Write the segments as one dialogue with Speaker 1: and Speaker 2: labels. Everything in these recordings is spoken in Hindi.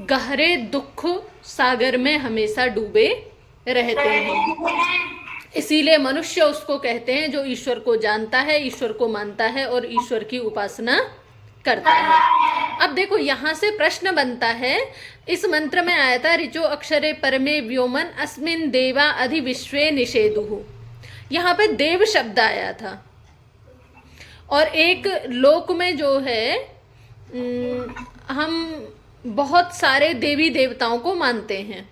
Speaker 1: गहरे दुख सागर में हमेशा डूबे रहते हैं। इसीलिए मनुष्य उसको कहते हैं जो ईश्वर को जानता है, ईश्वर को मानता है और ईश्वर की उपासना करता है। अब देखो यहां से प्रश्न बनता है, इस मंत्र में आया था ऋचो अक्षरे परमे व्योमन अस्मिन देवा अधिविश्वे निषेधुः। यहाँ पे देव शब्द आया था और एक लोक में जो है हम बहुत सारे देवी देवताओं को मानते हैं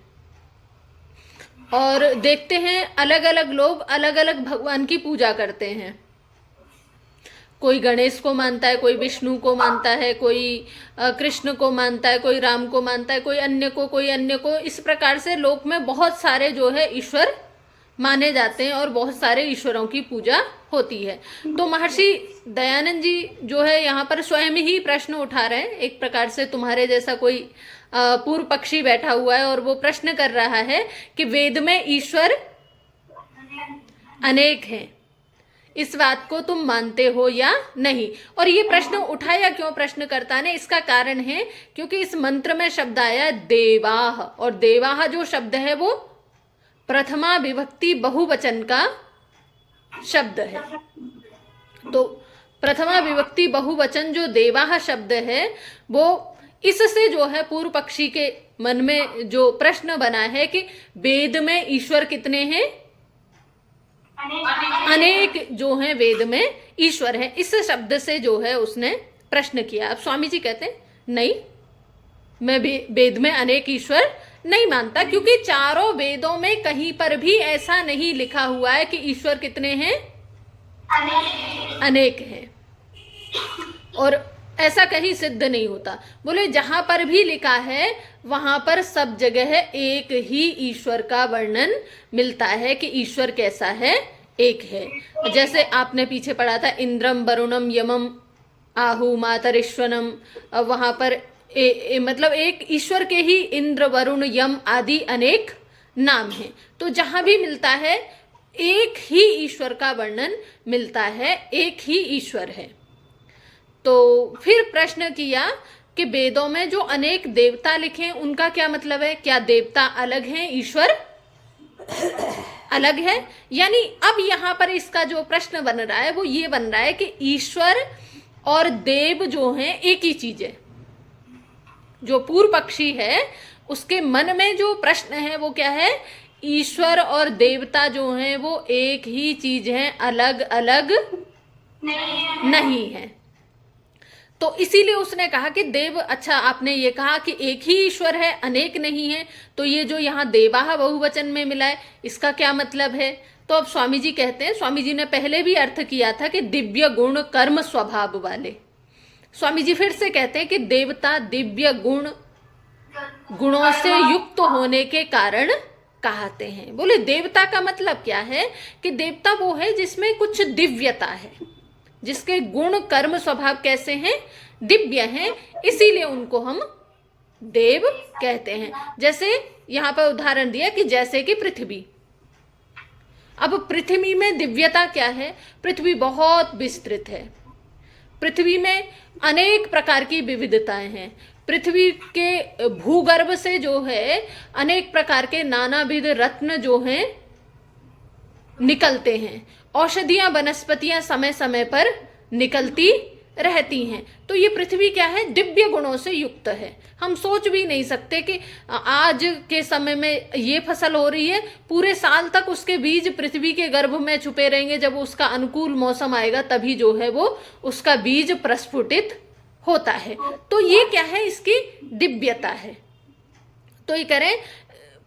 Speaker 1: और देखते हैं अलग अलग लोग अलग अलग भगवान की पूजा करते हैं। कोई गणेश को मानता है, कोई विष्णु को मानता है, कोई कृष्ण को मानता है, कोई राम को मानता है, कोई अन्य को। इस प्रकार से लोक में बहुत सारे जो है ईश्वर माने जाते हैं और बहुत सारे ईश्वरों की पूजा होती है। तो महर्षि दयानंद जी जो है यहाँ पर स्वयं ही प्रश्न उठा रहे हैं। एक प्रकार से तुम्हारे जैसा कोई पूर्व पक्षी बैठा हुआ है और वो प्रश्न कर रहा है कि वेद में ईश्वर अनेक हैं, इस बात को तुम मानते हो या नहीं। और ये प्रश्न उठाया क्यों प्रश्नकर्ता ने, इसका कारण है क्योंकि इस मंत्र में शब्द आया देवाह, और देवाह जो शब्द है वो प्रथमा विभक्ति बहुवचन का शब्द है। तो प्रथमा विभक्ति बहुवचन जो देवाह शब्द है वो इससे जो है पूर्व पक्षी के मन में जो प्रश्न बना है कि वेद में ईश्वर कितने हैं, अनेक जो हैं वेद में ईश्वर है, इस शब्द से जो है उसने प्रश्न किया। अब स्वामी जी कहते हैं नहीं, मैं वेद में अनेक ईश्वर नहीं मानता, क्योंकि चारों वेदों में कहीं पर भी ऐसा नहीं लिखा हुआ है कि ईश्वर कितने हैं, अनेक हैं, और ऐसा कहीं सिद्ध नहीं होता। बोले जहां पर भी लिखा है वहां पर सब जगह एक ही ईश्वर का वर्णन मिलता है कि ईश्वर कैसा है, एक है। जैसे आपने पीछे पढ़ा था इंद्रम वरुणम यमम आहु मातरिश्वनम, वहां पर मतलब एक ईश्वर के ही इंद्र वरुण यम आदि अनेक नाम हैं। तो जहां भी मिलता है एक ही ईश्वर का वर्णन मिलता है, एक ही ईश्वर है। तो फिर प्रश्न किया कि वेदों में जो अनेक देवता लिखे उनका क्या मतलब है, क्या देवता अलग हैं, ईश्वर अलग है? यानी अब यहां पर इसका जो प्रश्न बन रहा है वो ये बन रहा है कि ईश्वर और देव जो हैं एक ही चीज है। जो पूर्व पक्षी है उसके मन में जो प्रश्न है वो क्या है, ईश्वर और देवता जो हैं वो एक ही चीज है, अलग अलग नहीं है। तो इसीलिए उसने कहा कि देव, अच्छा आपने ये कहा कि एक ही ईश्वर है, अनेक नहीं है, तो ये जो यहाँ देवाह बहुवचन में मिला है इसका क्या मतलब है? तो अब स्वामी जी कहते हैं, स्वामी जी ने पहले भी अर्थ किया था कि दिव्य गुण कर्म स्वभाव वाले। स्वामी जी फिर से कहते हैं कि देवता दिव्य गुणों से युक्त होने के कारण कहते हैं। बोले देवता का मतलब क्या है कि देवता वो है जिसमें कुछ दिव्यता है, जिसके गुण कर्म स्वभाव कैसे हैं, दिव्य हैं, इसीलिए उनको हम देव कहते हैं। जैसे यहाँ पर उदाहरण दिया कि जैसे कि पृथ्वी। अब पृथ्वी में दिव्यता क्या है, पृथ्वी बहुत विस्तृत है, पृथ्वी में अनेक प्रकार की विविधताएं हैं। पृथ्वी के भूगर्भ से जो है अनेक प्रकार के नानाविध रत्न जो हैं निकलते हैं, औषधियां वनस्पतियां समय समय पर निकलती रहती हैं। तो ये पृथ्वी क्या है, दिव्य गुणों से युक्त है। हम सोच भी नहीं सकते कि आज के समय में ये फसल हो रही है, पूरे साल तक उसके बीज पृथ्वी के गर्भ में छुपे रहेंगे, जब उसका अनुकूल मौसम आएगा तभी जो है वो उसका बीज प्रस्फुटित होता है। तो ये क्या है, इसकी दिव्यता है। तो ये करें,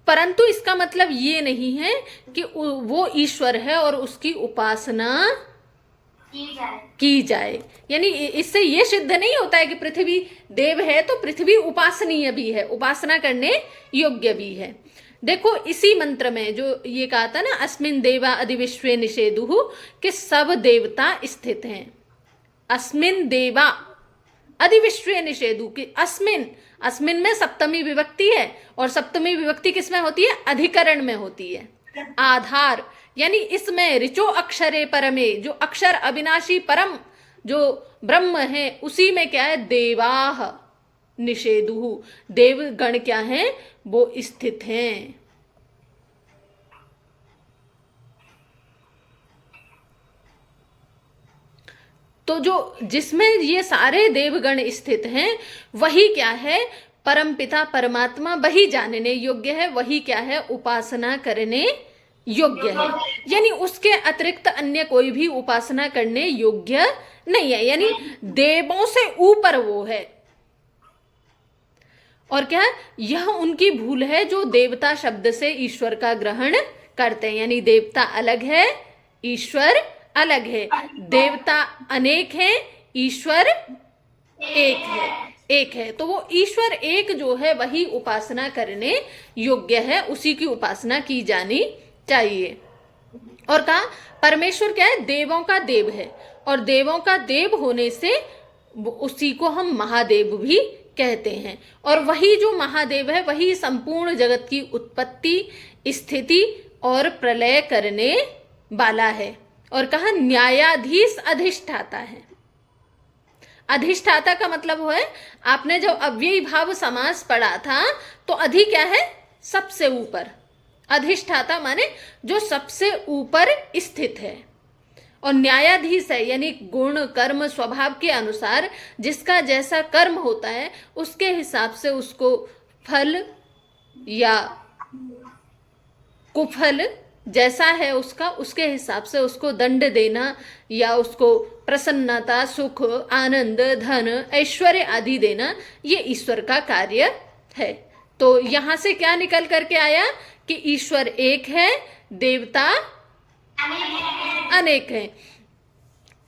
Speaker 1: परंतु इसका मतलब ये नहीं है कि वो ईश्वर है और उसकी उपासना की जाए। यानी इससे ये सिद्ध नहीं होता है कि पृथ्वी देव है तो पृथ्वी उपासनीय भी है, उपासना करने योग्य भी है। देखो इसी मंत्र में जो ये कहा था ना, अस्मिन देवा अधिविश्वे निषेधुः, कि सब देवता स्थित हैं। अस्मिन देवा अधिविश्वे निषेधु, कि अस्मिन में सप्तमी विभक्ति है, और सप्तमी विभक्ति किसमें होती है, अधिकरण में होती है, आधार। यानी इसमें ऋचो अक्षरे परमे, जो अक्षर अविनाशी परम जो ब्रह्म है उसी में क्या है, देवाह, निषेधुः, देवगण क्या हैं, वो स्थित हैं। तो जो जिसमें ये सारे देवगण स्थित हैं वही क्या है, परमपिता परमात्मा, वही जानने योग्य है, वही क्या है, उपासना करने योग्य है। यानी उसके अतिरिक्त अन्य कोई भी उपासना करने योग्य नहीं है, यानी देवों से ऊपर वो है। और क्या, यह उनकी भूल है जो देवता शब्द से ईश्वर का ग्रहण करते हैं। यानी देवता अलग है, ईश्वर अलग है, देवता अनेक हैं, ईश्वर एक है। तो वो ईश्वर एक जो है वही उपासना करने योग्य है, उसी की उपासना की जानी चाहिए। और कहा परमेश्वर क्या है, देवों का देव है, और देवों का देव होने से उसी को हम महादेव भी कहते हैं। और वही जो महादेव है वही संपूर्ण जगत की उत्पत्ति, स्थिति और प्रलय करने वाला है। और कहा न्यायाधीश अधिष्ठाता है। अधिष्ठाता का मतलब है, आपने जब अव्ययी भाव समास पढ़ा था तो अधि क्या है, सबसे ऊपर, अधिष्ठाता माने जो सबसे ऊपर स्थित है। और न्यायाधीश है, यानी गुण कर्म स्वभाव के अनुसार जिसका जैसा कर्म होता है उसके हिसाब से उसको फल या कुफल जैसा है उसका, उसके हिसाब से उसको दंड देना या उसको प्रसन्नता, सुख, आनंद, धन, ऐश्वर्य आदि देना, ये ईश्वर का कार्य है। तो यहाँ से क्या निकल करके आया कि ईश्वर एक है, देवता अनेक हैं,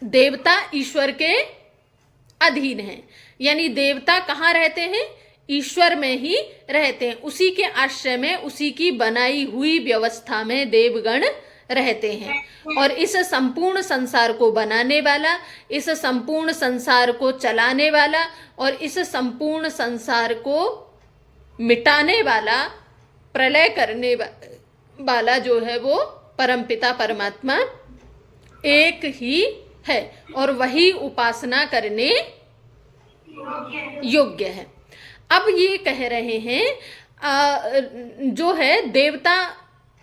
Speaker 1: देवता ईश्वर के अधीन हैं। यानी देवता कहाँ रहते हैं, ईश्वर में ही रहते हैं, उसी के आश्रय में, उसी की बनाई हुई व्यवस्था में देवगण रहते हैं। और इस संपूर्ण संसार को बनाने वाला, इस संपूर्ण संसार को चलाने वाला और इस संपूर्ण संसार को मिटाने वाला, प्रलय करने वाला जो है वो परमपिता परमात्मा एक ही है, और वही उपासना करने योग्य है। अब ये कह रहे हैं जो है देवता,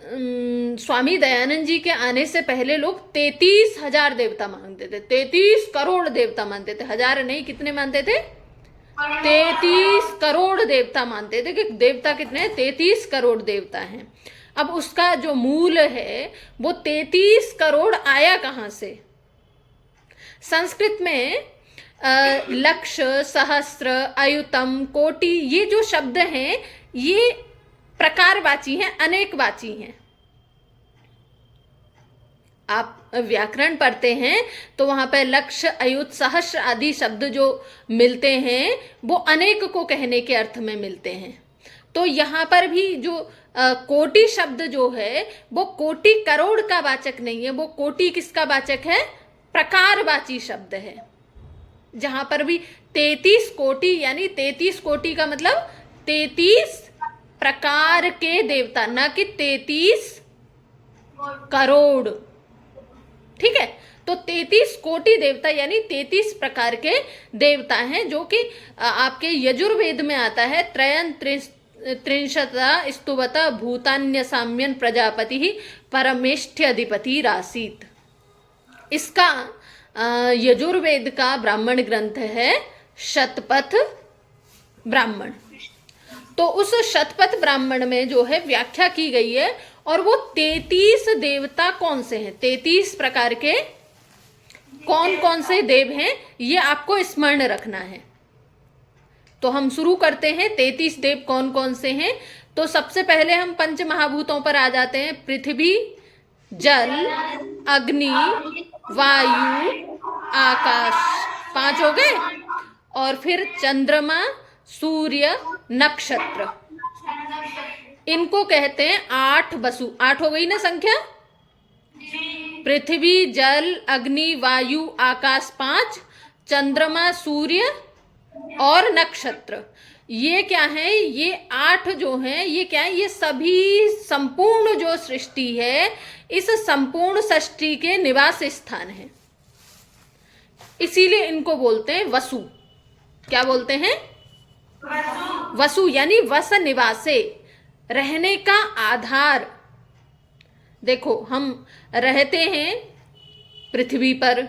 Speaker 1: स्वामी दयानंद जी के आने से पहले लोग 33,000 देवता मानते थे, 33 करोड़ देवता मानते थे, हजार नहीं, कितने मानते थे, 33 करोड़ देवता मानते थे कि देवता कितने हैं, 33 करोड़ देवता हैं। अब उसका जो मूल है वो 33 करोड़ आया कहाँ से। संस्कृत में लक्ष, सहस्त्र, अयुतम, कोटि, ये जो शब्द हैं ये प्रकारवाची हैं, अनेकवाची हैं। आप व्याकरण पढ़ते हैं तो वहां पर लक्ष, अयुत, सहस्र आदि शब्द जो मिलते हैं वो अनेक को कहने के अर्थ में मिलते हैं। तो यहाँ पर भी जो कोटि शब्द जो है वो कोटि करोड़ का वाचक नहीं है, वो कोटि किसका वाचक है, प्रकारवाची शब्द है। जहां पर भी 33 कोटि, यानी 33 कोटि का मतलब 33 प्रकार के देवता, ना कि 33 करोड़, ठीक है। तो 33 कोटि देवता यानी 33 प्रकार के देवता हैं, जो कि आपके यजुर्वेद में आता है, त्रयन त्रिंशता स्तुवता भूतान्य साम्यन प्रजापति ही परमेष्ठ्यधिपति रासीत। इसका यजुर्वेद का ब्राह्मण ग्रंथ है शतपथ ब्राह्मण। तो उस शतपथ ब्राह्मण में जो है व्याख्या की गई है, और वो 33 देवता कौन से हैं, 33 प्रकार के कौन कौन से देव हैं ये आपको स्मरण रखना है। तो हम शुरू करते हैं, 33 देव कौन कौन से हैं। तो सबसे पहले हम पंच महाभूतों पर आ जाते हैं, पृथ्वी, जल, अग्नि, वायु, आकाश, 5 हो गए। और फिर चंद्रमा, सूर्य, नक्षत्र, इनको कहते हैं 8 वसु। 8 हो गई ना संख्या, पृथ्वी, जल, अग्नि, वायु, आकाश 5, चंद्रमा, सूर्य और नक्षत्र, ये क्या है, ये 8 जो हैं ये क्या है, ये सभी संपूर्ण जो सृष्टि है इस संपूर्ण सृष्टि के निवास स्थान है। इसीलिए इनको बोलते हैं वसु। क्या बोलते हैं, वसु यानी वस निवासे, रहने का आधार। देखो हम रहते हैं पृथ्वी पर,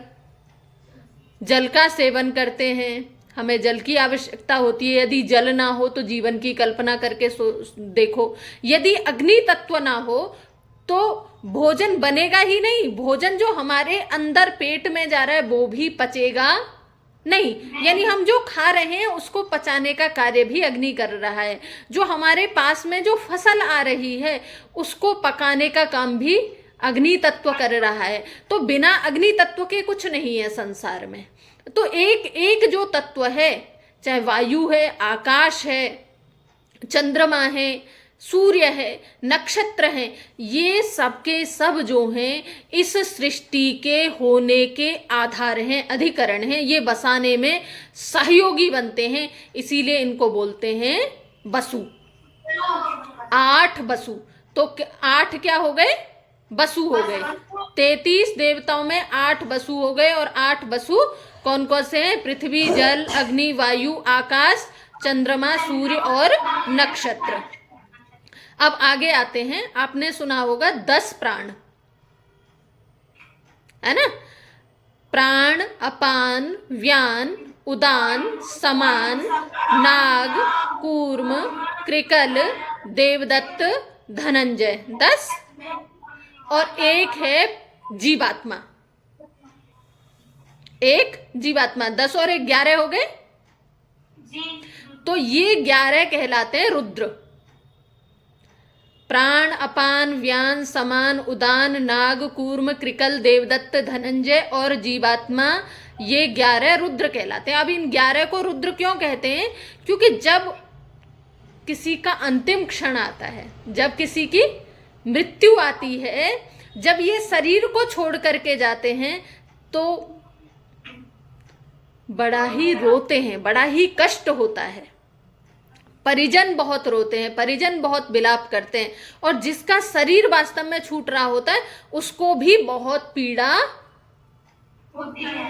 Speaker 1: जल का सेवन करते हैं, हमें जल की आवश्यकता होती है। यदि जल ना हो तो जीवन की कल्पना करके देखो, यदि अग्नि तत्व ना हो तो भोजन बनेगा ही नहीं। भोजन जो हमारे अंदर पेट में जा रहा है वो भी पचेगा नहीं, यानी हम जो खा रहे हैं उसको पचाने का कार्य भी अग्नि कर रहा है। जो हमारे पास में जो फसल आ रही है उसको पकाने का काम भी अग्नि तत्व कर रहा है। तो बिना अग्नि तत्व के कुछ नहीं है संसार में। तो एक एक जो तत्व है, चाहे वायु है, आकाश है, चंद्रमा है, सूर्य है, नक्षत्र हैं, ये सबके सब जो हैं इस सृष्टि के होने के आधार हैं, अधिकरण हैं। ये बसाने में सहयोगी बनते हैं, इसीलिए इनको बोलते हैं बसु। 8 बसु, तो 8 क्या हो गए? बसु हो गए। 33 देवताओं में 8 बसु हो गए। और 8 बसु कौन कौन से हैं? पृथ्वी, जल, अग्नि, वायु, आकाश, चंद्रमा, सूर्य और नक्षत्र। अब आगे आते हैं, आपने सुना होगा 10 प्राण, है ना? प्राण, अपान, व्यान, उदान, समान, नाग, कूर्म, कृकल, देवदत्त, धनंजय, 10। और एक है जीवात्मा, एक जीवात्मा, 10 और 1 11 हो गए। तो ये 11 कहलाते हैं रुद्र। प्राण, अपान, व्यान, समान, उदान, नाग, कूर्म, कृकल, देवदत्त, धनंजय और जीवात्मा, ये 11 रुद्र कहलाते हैं। अब इन 11 को रुद्र क्यों कहते हैं? क्योंकि जब किसी का अंतिम क्षण आता है, जब किसी की मृत्यु आती है, जब ये शरीर को छोड़ करके जाते हैं तो बड़ा ही रोते हैं, बड़ा ही कष्ट होता है। परिजन बहुत रोते हैं, परिजन बहुत विलाप करते हैं। और जिसका शरीर वास्तव में छूट रहा होता है उसको भी बहुत पीड़ा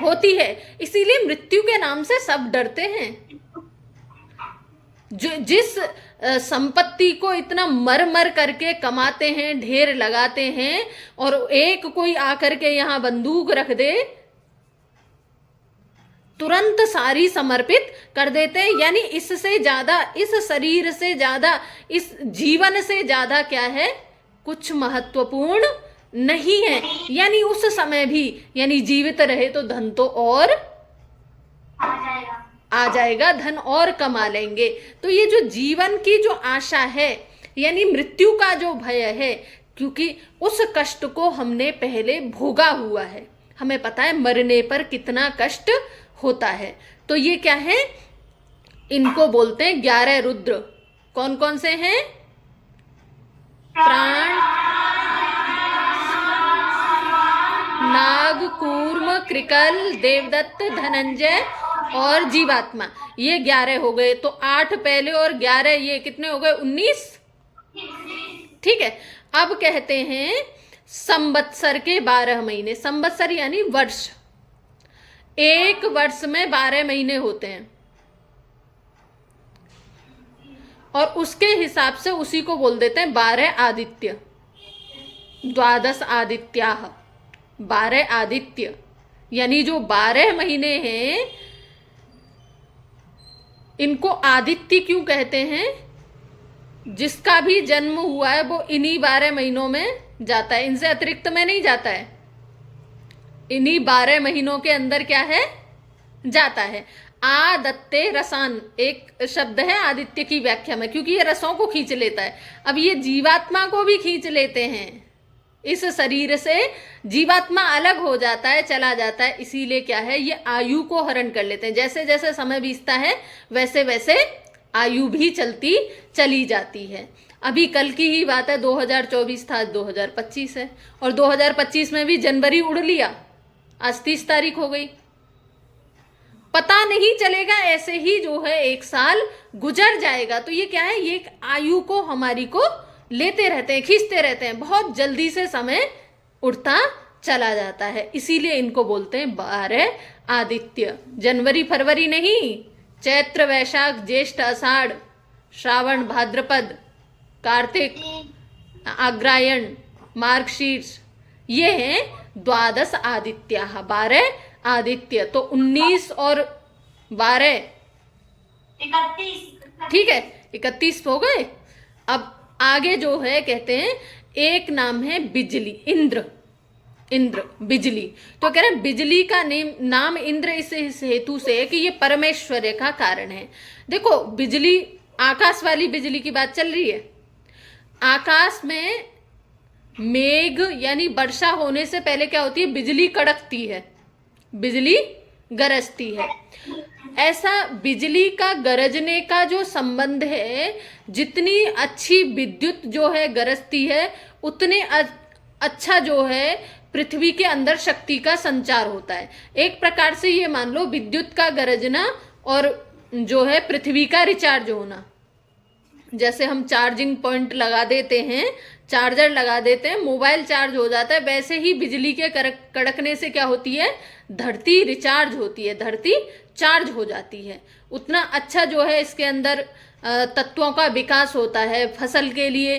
Speaker 1: होती है। इसीलिए मृत्यु के नाम से सब डरते हैं। जिस संपत्ति को इतना मर मर करके कमाते हैं, ढेर लगाते हैं, और एक कोई आकर के यहाँ बंदूक रख दे, तुरंत सारी समर्पित कर देते हैं। यानी इससे ज्यादा, इस शरीर से ज्यादा, इस जीवन से ज्यादा क्या है? कुछ महत्वपूर्ण नहीं है। यानी उस समय भी, यानी जीवित रहे तो धन तो और आ जाएगा, धन और कमा लेंगे। तो ये जो जीवन की जो आशा है, यानी मृत्यु का जो भय है, क्योंकि उस कष्ट को हमने पहले भोगा हुआ है, हमें पता है मरने पर कितना कष्ट होता है। तो ये क्या है? इनको बोलते हैं 11 रुद्र। कौन कौन से हैं? प्राण, नाग, कूर्म, कृकल, देवदत्त, धनंजय और जीवात्मा, ये 11 हो गए। तो 8 पहले और 11 ये कितने हो गए? 19। ठीक है। अब कहते हैं संवत्सर के 12 महीने। संवत्सर यानी वर्ष। एक वर्ष में 12 महीने होते हैं, और उसके हिसाब से उसी को बोल देते हैं 12 आदित्य। 12 आदित्याः, 12 आदित्य। यानी जो 12 महीने हैं इनको आदित्य क्यों कहते हैं? जिसका भी जन्म हुआ है वो इन्हीं 12 महीनों में जाता है, इनसे अतिरिक्त में नहीं जाता है। इन्हीं 12 महीनों के अंदर क्या है? जाता है। आदत्ते रसान एक शब्द है आदित्य की व्याख्या में, क्योंकि ये रसों को खींच लेता है। अब ये जीवात्मा को भी खींच लेते हैं। इस शरीर से जीवात्मा अलग हो जाता है, चला जाता है, इसीलिए क्या है? ये आयु को हरण कर लेते हैं। जैसे जैसे समय बीतता है वैसे वैसे आयु भी चलती चली जाती है। अभी कल की ही बात है, 2024 था, 2025 है, और 2025 में भी जनवरी उड़ लिया, आज 30 तारीख हो गई। पता नहीं चलेगा, ऐसे ही जो है 1 साल गुजर जाएगा। तो ये क्या है? ये आयु को हमारी को लेते रहते हैं, खींचते रहते हैं। बहुत जल्दी से समय उड़ता चला जाता है, इसीलिए इनको बोलते हैं 12 आदित्य। जनवरी फरवरी नहीं, चैत्र वैशाख ज्येष्ठ आषाढ़ श्रावण भाद्रपद कार्तिक अग्रायण मार्गशीर्ष, ये हैं द्वादश आदित्याः, 12 आदित्य। तो 19 और 12
Speaker 2: 31।
Speaker 1: ठीक है, 31 हो गए। अब आगे जो है कहते हैं एक नाम है बिजली, इंद्र, इंद्र बिजली। तो कह रहे हैं बिजली का नाम इंद्र इस हेतु से है कि ये परमेश्वर का कारण है। देखो बिजली, आकाश वाली बिजली की बात चल रही है। आकाश में मेघ यानी वर्षा होने से पहले क्या होती है, बिजली कड़कती है, बिजली गरजती है। ऐसा बिजली का गरजने का जो संबंध है, जितनी अच्छी विद्युत जो है गरजती है, उतने अच्छा जो है पृथ्वी के अंदर शक्ति का संचार होता है। एक प्रकार से ये मान लो विद्युत का गरजना और जो है पृथ्वी का रिचार्ज होना। जैसे हम चार्जिंग पॉइंट लगा देते हैं, चार्जर लगा देते हैं, मोबाइल चार्ज हो जाता है, वैसे ही बिजली के कड़कने से क्या होती है, धरती रिचार्ज होती है, धरती चार्ज हो जाती है। उतना अच्छा जो है इसके अंदर तत्वों का विकास होता है, फसल के लिए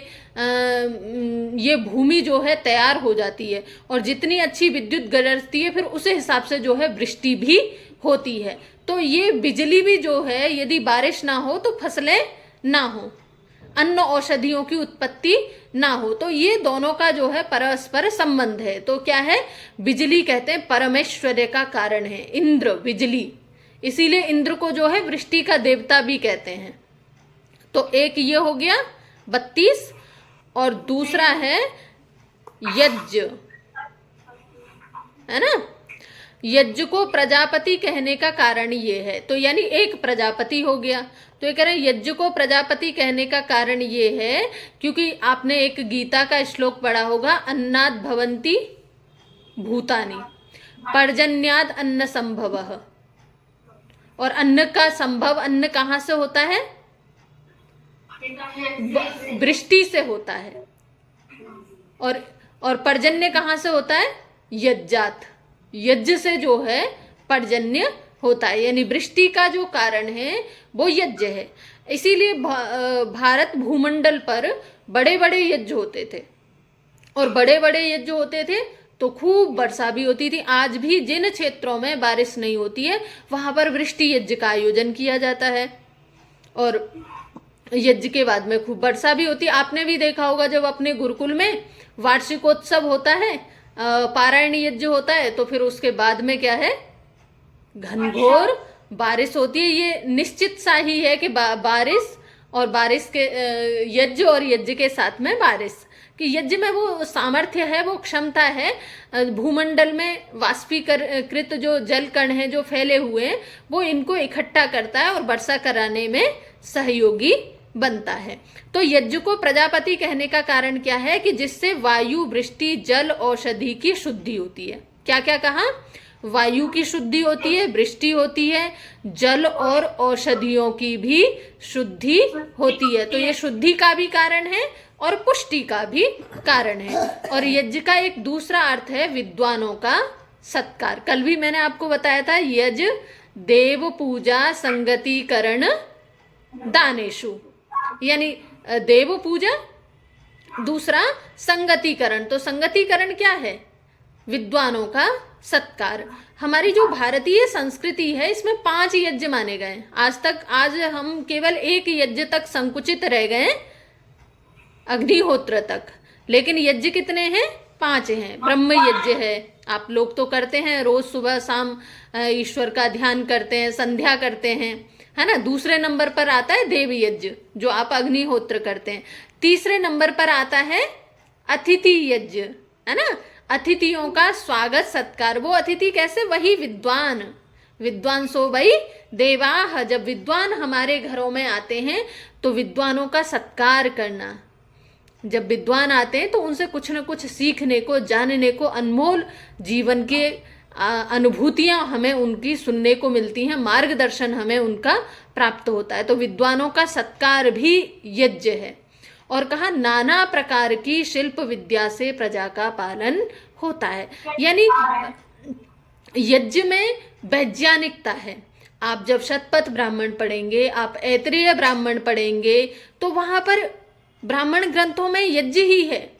Speaker 1: ये भूमि जो है तैयार हो जाती है, और जितनी अच्छी विद्युत गरजती है फिर उसी हिसाब से जो है वृष्टि भी होती है। तो ये बिजली भी जो है, यदि बारिश ना हो तो फसलें ना हो, अन्न औषधियों की उत्पत्ति ना हो, तो ये दोनों का जो है परस्पर संबंध है। तो क्या है, बिजली कहते हैं परमेश्वर का कारण है, इंद्र बिजली, इसीलिए इंद्र को जो है वृष्टि का देवता भी कहते हैं। तो एक ये हो गया 32, और दूसरा है यज्ञ, है ना। यज्ञ को प्रजापति कहने का कारण ये है, तो यानी एक प्रजापति हो गया। तो ये कह रहे हैं यज्ञ को प्रजापति कहने का कारण ये है क्योंकि आपने एक गीता का श्लोक पढ़ा होगा, अन्नाद भवन्ति भूतानि पर्जन्याद अन्न संभवः। और अन्न का संभव, अन्न कहाँ से होता है, वृष्टि से होता है। और पर्जन्य कहाँ से होता है, यज्ञात, यज्ञ से जो है पर्जन्य होता है, यानी वृष्टि का जो कारण है वो यज्ञ है। इसीलिए भारत भूमंडल पर बड़े बड़े यज्ञ होते थे, और बड़े बड़े यज्ञ होते थे तो खूब वर्षा भी होती थी। आज भी जिन क्षेत्रों में बारिश नहीं होती है वहां पर वृष्टि यज्ञ का आयोजन किया जाता है, और यज्ञ के बाद में खूब वर्षा भी होती है। आपने भी देखा होगा जब अपने गुरुकुल में वार्षिकोत्सव होता है, पारायण यज्ञ होता है, तो फिर उसके बाद में क्या है, घनघोर बारिश होती है। ये निश्चित सा ही है कि बारिश, और बारिश के यज्ञ और यज्ञ के साथ में बारिश, कि यज्ञ में वो सामर्थ्य है, वो क्षमता है, भूमंडल में वाष्पीकृत जो जल कण हैं जो फैले हुए हैं, वो इनको इकट्ठा करता है और वर्षा कराने में सहयोगी बनता है। तो यज्ञ को प्रजापति कहने का कारण क्या है कि जिससे वायु, वृष्टि, जल, औषधि की शुद्धि होती है। क्या क्या कहा, वायु की शुद्धि होती है, वृष्टि होती है, जल और औषधियों की भी शुद्धि होती है। तो ये शुद्धि का भी कारण है और पुष्टि का भी कारण है। और यज्ञ का एक दूसरा अर्थ है विद्वानों का सत्कार। कल भी मैंने आपको बताया था, यज्ञ देव पूजा संगतिकरण दानेशु, यानी देव पूजा, दूसरा संगतिकरण। तो संगतिकरण क्या है, विद्वानों का सत्कार। हमारी जो भारतीय संस्कृति है इसमें 5 यज्ञ माने गए आज हम केवल एक यज्ञ तक संकुचित रह गए, अग्निहोत्र तक, लेकिन यज्ञ कितने हैं, 5 हैं। ब्रह्म यज्ञ है, आप लोग तो करते हैं, रोज सुबह शाम ईश्वर का ध्यान करते हैं, संध्या करते हैं, है ना। दूसरे नंबर पर आता है देव यज्ञ, जो आप अग्निहोत्र करते हैं। तीसरे नंबर पर आता है अतिथि यज्ञ, है ना, अतिथियों का स्वागत सत्कार। वो अतिथि कैसे, वही विद्वान, विद्वान सो वही देवाह। जब विद्वान हमारे घरों में आते हैं तो विद्वानों का सत्कार करना। जब विद्वान आते हैं तो उनसे कुछ न कुछ सीखने को, जानने को, अनमोल जीवन के अनुभूतियां हमें उनकी सुनने को मिलती हैं, मार्गदर्शन हमें उनका प्राप्त होता है। तो विद्वानों का सत्कार भी यज्ञ है। और कहा नाना प्रकार की शिल्प विद्या से प्रजा का पालन होता है, यानी यज्ञ में वैज्ञानिकता है। आप जब शतपथ ब्राह्मण पढ़ेंगे, आप ऐतरेय ब्राह्मण पढ़ेंगे, तो वहां पर ब्राह्मण ग्रंथों में यज्ञ ही है,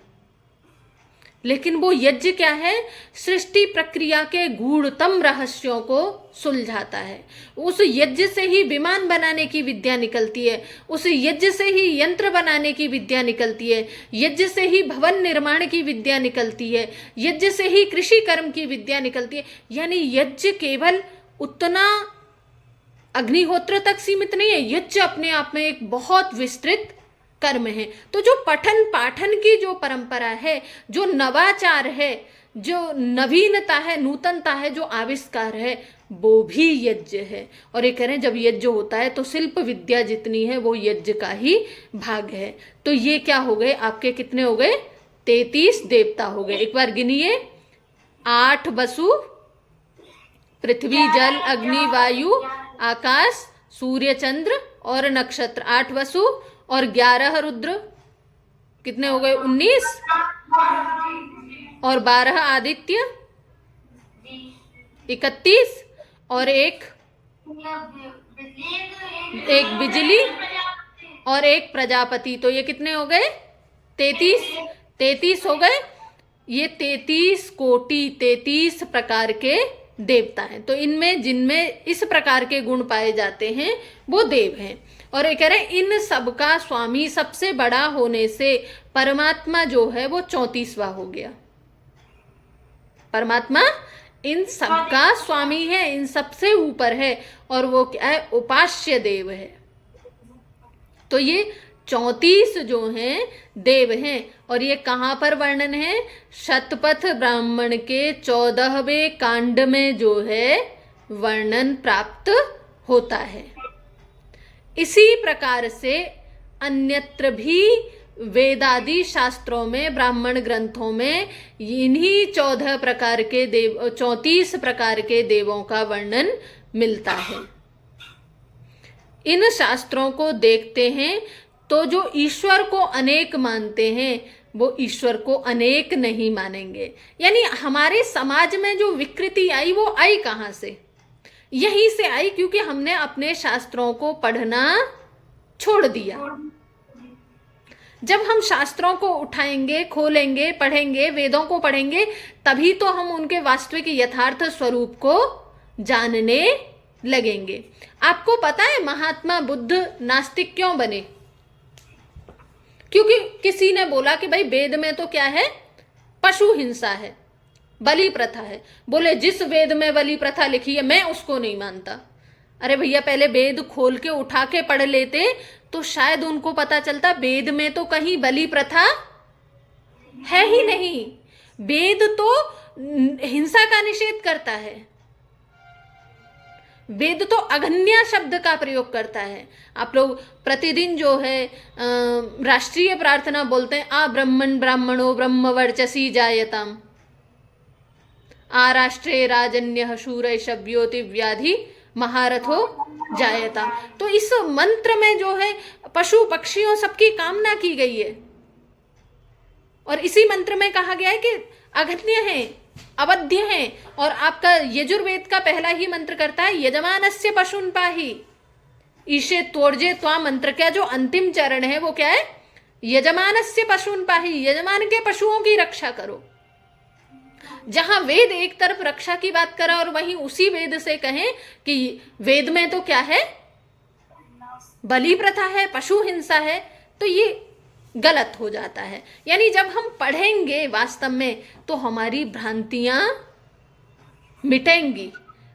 Speaker 1: लेकिन वो यज्ञ क्या है? सृष्टि प्रक्रिया के गूढ़तम रहस्यों को सुलझाता है। उस यज्ञ से ही विमान बनाने की विद्या निकलती है, उस यज्ञ से ही यंत्र बनाने की विद्या निकलती है, यज्ञ से ही भवन निर्माण की विद्या निकलती है, यज्ञ से ही कृषि कर्म की विद्या निकलती है। यानी यज्ञ केवल उतना अग्निहोत्र तक सीमित नहीं है, यज्ञ अपने आप में एक बहुत विस्तृत कर्म है। तो जो पठन पाठन की जो परंपरा है, जो नवाचार है, जो नवीनता है, नूतनता है, जो आविष्कार है, वो भी यज्ञ है। और ये कह रहे हैं जब यज्ञ होता है तो शिल्प विद्या जितनी है वो यज्ञ का ही भाग है। तो ये क्या हो गए आपके? कितने हो गए? 33 देवता हो गए। एक बार गिनिए। 8 वसु, पृथ्वी जल अग्नि वायु आकाश सूर्य चंद्र और नक्षत्र, 8 वसु और 11 रुद्र, कितने हो गए? 19 और 12 आदित्य 31 और एक बिजली और एक प्रजापति। तो ये कितने हो गए? 33 हो गए। ये 33 कोटि 33 प्रकार के देवता हैं। तो इनमें जिनमें इस प्रकार के गुण पाए जाते हैं वो देव हैं। और ये कह रहे हैं इन सबका स्वामी सबसे बड़ा होने से परमात्मा जो है वो 34वां हो गया। परमात्मा इन सबका स्वामी है, इन सबसे ऊपर है, और वो क्या है? उपास्य देव है। तो ये 34 जो हैं देव हैं। और ये कहाँ पर वर्णन है? शतपथ ब्राह्मण के 14वें कांड में जो है वर्णन प्राप्त होता है। इसी प्रकार से अन्यत्र भी वेदादि शास्त्रों में, ब्राह्मण ग्रंथों में इन्हीं 14 प्रकार के देव, 34 प्रकार के देवों का वर्णन मिलता है। इन शास्त्रों को देखते हैं तो जो ईश्वर को अनेक मानते हैं वो ईश्वर को अनेक नहीं मानेंगे। यानी हमारे समाज में जो विकृति आई वो आई कहाँ से? यहीं से आई, क्योंकि हमने अपने शास्त्रों को पढ़ना छोड़ दिया। जब हम शास्त्रों को उठाएंगे, खोलेंगे, पढ़ेंगे, वेदों को पढ़ेंगे, तभी तो हम उनके वास्तविक यथार्थ स्वरूप को जानने लगेंगे। आपको पता है महात्मा बुद्ध नास्तिक क्यों बने? क्योंकि किसी ने बोला कि भाई वेद में तो क्या है? पशु हिंसा है, बलि प्रथा है। बोले जिस वेद में बलि प्रथा लिखी है मैं उसको नहीं मानता। अरे भैया पहले वेद खोल के उठा के पढ़ लेते तो शायद उनको पता चलता वेद में तो कहीं बलि प्रथा है ही नहीं। वेद तो हिंसा का निषेध करता है, वेद तो अघन्या शब्द का प्रयोग करता है। आप लोग प्रतिदिन जो है राष्ट्रीय प्रार्थना बोलते हैं, आ ब्रह्मण ब्राह्मणो ब्रह्म वर्चसी जायताम, आ राष्ट्रे राजन्य शूर शव्योति व्याधि महारथो जायता। तो इस मंत्र में जो है पशु पक्षियों सबकी कामना की गई है। और इसी मंत्र में कहा गया है कि अघन्य है, अवध्य है। और आपका यजुर्वेद का पहला ही मंत्र करता है यजमानस्य पशुन पाहि ईशे तोड़जे त्वा मंत्र का जो अंतिम चरण है वो क्या है? यजमानस्य पशुन पाहि, यजमान के पशुओं की रक्षा करो। जहां वेद एक तरफ रक्षा की बात करा और वहीं उसी वेद से कहें कि वेद में तो क्या है? बलि प्रथा है, पशु हिंसा है, तो ये गलत हो जाता है। यानी जब हम पढ़ेंगे वास्तव में तो हमारी भ्रांतियां मिटेंगी।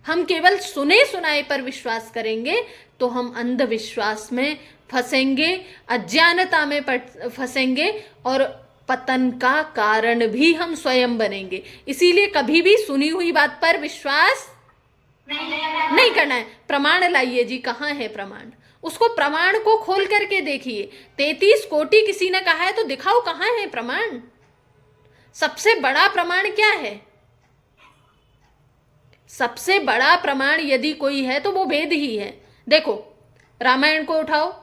Speaker 1: हम केवल सुने सुनाए पर विश्वास करेंगे तो हम अंधविश्वास में फंसेंगे, अज्ञानता में फंसेंगे और पतन का कारण भी हम स्वयं बनेंगे। इसीलिए कभी भी सुनी हुई बात पर विश्वास नहीं करना है। प्रमाण लाइए जी, कहाँ है प्रमाण? उसको प्रमाण को खोल करके देखिए। 33 कोटि किसी ने कहा है तो दिखाओ कहाँ है प्रमाण। सबसे बड़ा प्रमाण क्या है? सबसे बड़ा प्रमाण यदि कोई है तो वो वेद ही है। देखो रामायण को उठाओ,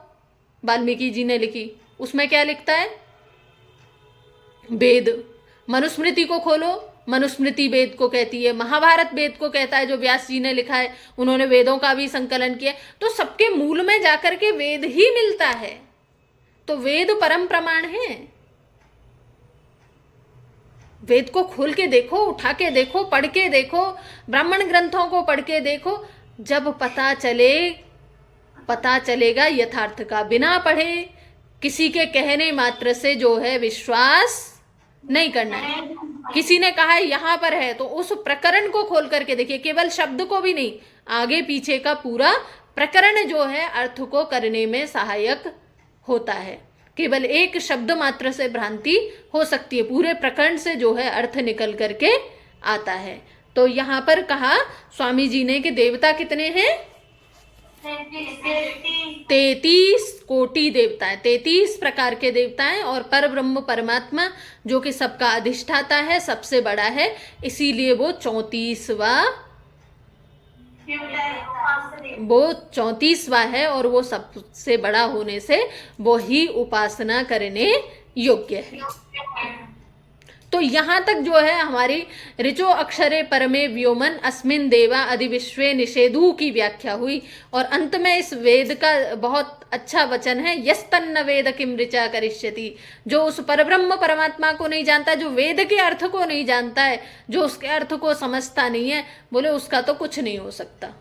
Speaker 1: वाल्मीकि जी ने लिखी, उसमें क्या लिखता है? वेद। मनुस्मृति को खोलो, मनुस्मृति वेद को कहती है, महाभारत वेद को कहता है जो व्यास जी ने लिखा है, उन्होंने वेदों का भी संकलन किया। तो सबके मूल में जाकर के वेद ही मिलता है, तो वेद परम प्रमाण है। वेद को खोल के देखो, उठा के देखो, पढ़ के देखो, ब्राह्मण ग्रंथों को पढ़ के देखो, जब पता चलेगा यथार्थ का। बिना पढ़े किसी के कहने मात्र से जो है विश्वास नहीं करना है। किसी ने कहा है यहाँ पर है, तो उस प्रकरण को खोल करके देखिए, केवल शब्द को भी नहीं, आगे पीछे का पूरा प्रकरण जो है अर्थ को करने में सहायक होता है। केवल एक शब्द मात्र से भ्रांति हो सकती है, पूरे प्रकरण से जो है अर्थ निकल करके आता है। तो यहाँ पर कहा स्वामी जी ने कि देवता कितने हैं? 33 कोटि देवता है, 33 प्रकार के देवता हैं। और पर ब्रह्म परमात्मा जो कि सबका अधिष्ठाता है, सबसे बड़ा है, इसीलिए वो 34वां है। और वो सबसे बड़ा होने से वो ही उपासना करने योग्य है। तो यहाँ तक जो है हमारी ऋचो अक्षरे परमे व्योमन अस्मिन देवा अधिविश्वे निषेधु की व्याख्या हुई। और अंत में इस वेद का बहुत अच्छा वचन है, यस्तन्न वेद किम ऋचा करिष्यति। जो उस परब्रह्म परमात्मा को नहीं जानता, जो वेद के अर्थ को नहीं जानता है, जो उसके अर्थ को समझता नहीं है, बोले उसका तो कुछ नहीं हो सकता।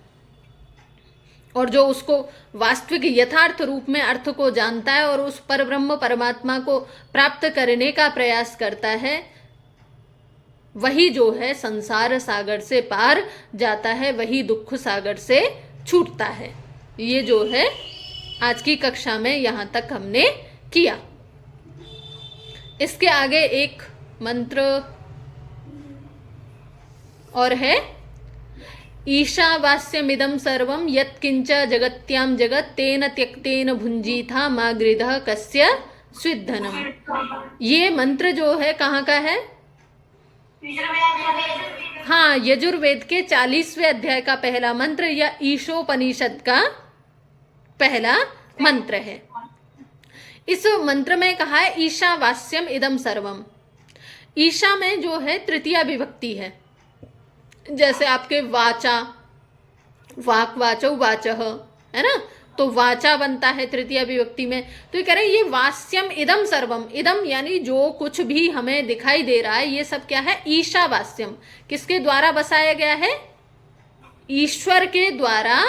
Speaker 1: और जो उसको वास्तविक यथार्थ रूप में अर्थ को जानता है और उस परब्रह्म परमात्मा को प्राप्त करने का प्रयास करता है, वही जो है संसार सागर से पार जाता है, वही दुख सागर से छूटता है। ये जो है आज की कक्षा में यहाँ तक हमने किया। इसके आगे एक मंत्र और है, ईशावास्यमिदं सर्वं यत्किंच जगत्यां जगत् तेन त्यक्तेन भुंजीथा मा गृधः कस्य स्विद्धनम। ये मंत्र जो है कहाँ का है? हाँ, यजुर्वेद के 40वें अध्याय का पहला मंत्र या ईशोपनिषद का पहला मंत्र है। इस मंत्र में कहा है ईशावास्यम इदम सर्वम। ईशा में जो है तृतीया विभक्ति है, जैसे आपके वाचा, वाक वाचो वाचः, है ना, तो वाचा बनता है तृतीया विभक्ति में। तो ये कह रहे हैं ये वास्यम इदम सर्वम, इदम यानी जो कुछ भी हमें दिखाई दे रहा है ये सब क्या है? ईशावास्यम। किसके द्वारा बसाया गया है? ईश्वर के द्वारा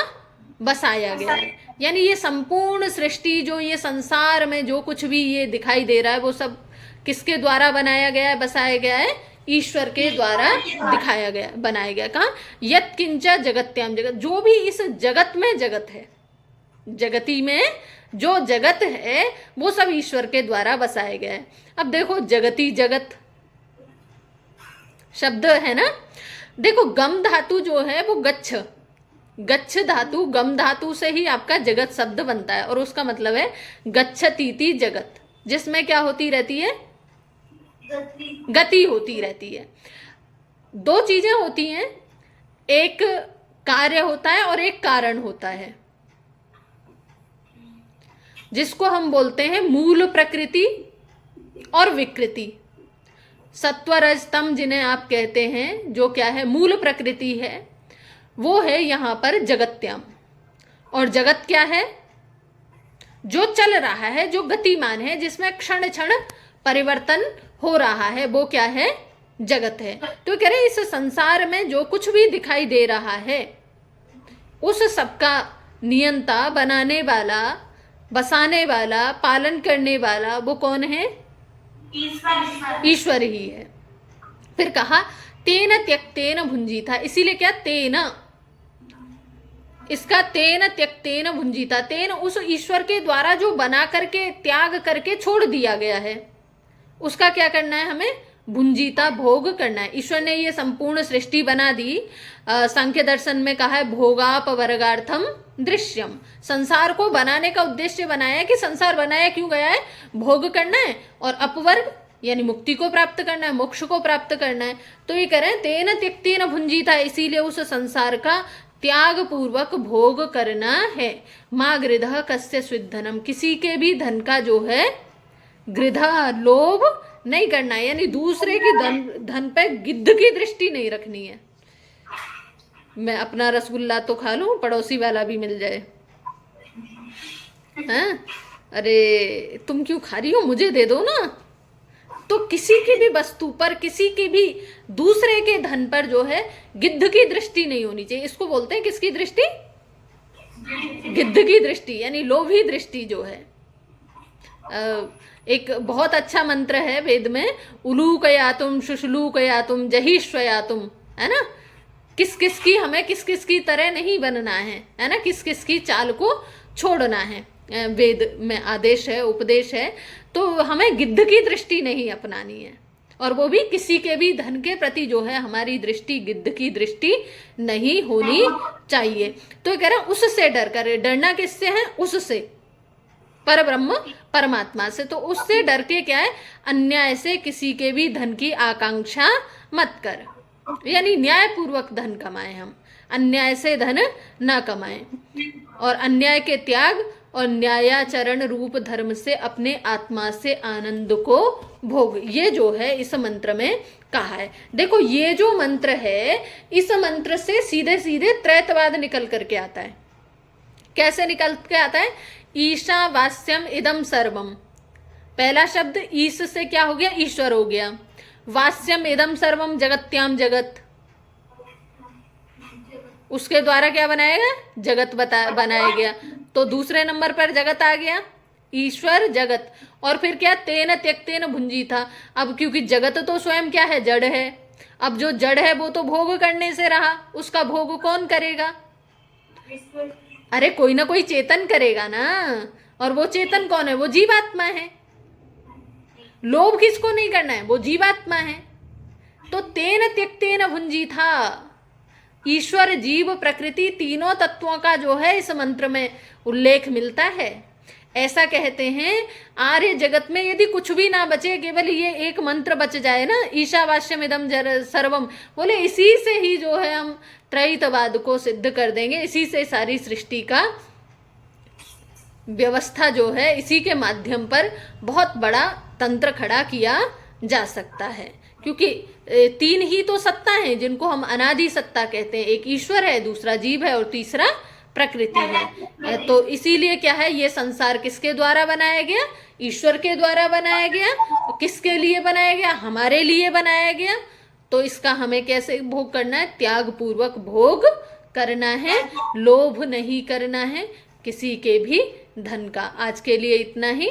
Speaker 1: बसाया गया है। यानी ये संपूर्ण सृष्टि, जो ये संसार में जो कुछ भी ये दिखाई दे रहा है, वो सब किसके द्वारा बनाया गया है, बसाया गया है? ईश्वर के द्वारा दिखाया गया, बनाया गया। कहाँ? यत् किंचा जगत्याम जगत, जो भी इस जगत में जगत है, जगती में जो जगत है वो सब ईश्वर के द्वारा बसाया गया है। अब देखो जगती जगत शब्द है ना, देखो गम धातु जो है वो गच्छ, गच्छ धातु, गम धातु से ही आपका जगत शब्द बनता है और उसका मतलब है गच्छतीति जगत, जिसमें क्या होती रहती है? गति होती रहती है। दो चीजें होती हैं, एक कार्य होता है और एक कारण होता है, जिसको हम बोलते हैं मूल प्रकृति और विकृति। सत्व रज तम जिन्हें आप कहते हैं, जो क्या है? मूल प्रकृति है, वो है यहाँ पर जगत्याम। और जगत क्या है? जो चल रहा है, जो गतिमान है, जिसमें क्षण क्षण परिवर्तन हो रहा है, वो क्या है? जगत है। तो कह रहे इस संसार में जो कुछ भी दिखाई दे रहा है उस सबका नियंता, बनाने वाला, बसाने वाला, पालन करने वाला वो कौन है? ईश्वर ही है। फिर कहा तेन त्यक्तेन भुंजीथा, इसीलिए क्या? तेन, इसका तेन त्यक्तेन भुंजीथा, तेन उस ईश्वर के द्वारा जो बना करके, त्याग करके छोड़ दिया गया है, उसका क्या करना है? हमें भुंजीता, भोग करना है। ईश्वर ने ये संपूर्ण सृष्टि बना दी। सांख्य दर्शन में कहा है भोगापवर्गार्थम दृश्यम। संसार को बनाने का उद्देश्य बनाया है कि संसार बनाया क्यों गया है? भोग करना है और अपवर्ग यानी मुक्ति को प्राप्त करना है, मोक्ष को प्राप्त करना है। तो ये कह रहे हैं तेन त्यक्तेन भुंजीता, इसीलिए उस संसार का त्याग पूर्वक भोग करना है। माँ गृधः कस्य स्विद्धनम, किसी के भी धन का जो है गृधा, लोभ नहीं करना है, यानी दूसरे की धन पे गिद्ध की दृष्टि नहीं रखनी है। मैं अपना रसगुल्ला तो खा लूं, पड़ोसी वाला भी मिल जाए, हैं? अरे तुम क्यों खा रही हो, मुझे दे दो ना। तो किसी की भी वस्तु पर, किसी की भी दूसरे के धन पर जो है गिद्ध की दृष्टि नहीं होनी चाहिए। इसको बोलते हैं किसकी दृष्टि? गिद्ध की दृष्टि, यानी लोभी दृष्टि जो है। एक बहुत अच्छा मंत्र है वेद में, उलूकयातुम शुश्लूकयातुम जहिष्वयातुम, है ना। किस किस की, हमें किस किस की तरह नहीं बनना है ना, किस किस की चाल को छोड़ना है, वेद में आदेश है, उपदेश है। तो हमें गिद्ध की दृष्टि नहीं अपनानी है, और वो भी किसी के भी धन के प्रति जो है हमारी दृष्टि गिद्ध की दृष्टि नहीं होनी चाहिए। तो कह रहे हैं उससे डर कर, डरना किससे है? उससे, पर ब्रह्म परमात्मा से। तो उससे डर के क्या है, अन्याय से किसी के भी धन की आकांक्षा मत कर, यानी न्याय पूर्वक धन कमाएं, हम अन्याय से धन न कमाएं, और अन्याय के त्याग और न्यायाचरण रूप धर्म से अपने आत्मा से आनंद को भोग, ये जो है इस मंत्र में कहा है। देखो ये जो मंत्र है, इस मंत्र से सीधे सीधे त्रैतवाद निकल करके आता है। कैसे निकल के आता है? ईशावास्यम इदम सर्वम, पहला शब्द ईश से क्या हो गया? ईश्वर हो गया। वास्यम इदम सर्वम जगत्याम जगत, उसके द्वारा क्या बनाएगा? जगत बनाया गया। तो दूसरे नंबर पर जगत आ गया, ईश्वर जगत। और फिर क्या? तेन त्यक्तेन भुंजी था। अब क्योंकि जगत तो स्वयं क्या है? जड़ है। अब जो जड़ है वो तो भोग करने से रहा, उसका भोग कौन करेगा? अरे कोई ना कोई चेतन करेगा ना, और वो चेतन कौन है? वो जीवात्मा है। लोभ किसको नहीं करना है? वो जीवात्मा है। तो तेन त्यक्तेन भुंजी था, ईश्वर जीव प्रकृति तीनों तत्वों का जो है इस मंत्र में उल्लेख मिलता है। ऐसा कहते हैं आर्य जगत में यदि कुछ भी ना बचे, केवल ये एक मंत्र बच जाए ना, ईशावास्यम इदम सर्वम, बोले इसी से ही जो है हम त्रैतवाद को सिद्ध कर देंगे। इसी से सारी सृष्टि का व्यवस्था जो है, इसी के माध्यम पर बहुत बड़ा तंत्र खड़ा किया जा सकता है। क्योंकि तीन ही तो सत्ता हैं जिनको हम अनादि सत्ता कहते हैं, एक ईश्वर है, दूसरा जीव है, और तीसरा प्रकृति है। तो इसीलिए क्या है, ये संसार किसके द्वारा बनाया गया? ईश्वर के द्वारा बनाया गया। किसके लिए बनाया गया? हमारे लिए बनाया गया। तो इसका हमें कैसे भोग करना है? त्याग पूर्वक भोग करना है, लोभ नहीं करना है किसी के भी धन का। आज के लिए इतना ही।